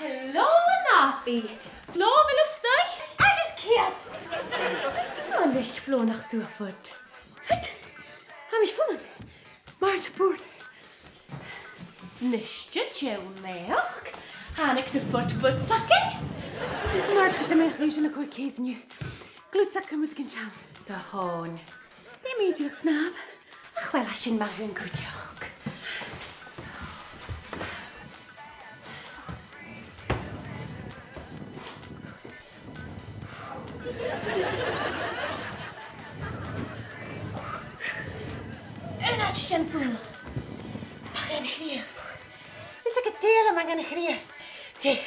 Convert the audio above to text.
Hello, Nafi. Flo, wil je stij? Alles kehrt. Oh, nicht Flo nach Durfurt. Fett. Hab ich gefunden. Marge Board. Nicht je tjoen meer. Gaan ik de voetbot zakken? Marge gaat er mij ruzie naar kooi kezen nu. Glutzakken moet ik in schaam. De hoon. Die meidje snaap. Ach, wel als je maar een goedje ook. En had je een voel. Mag je een grieën? Is ik het telen, maar een grieën. Tje.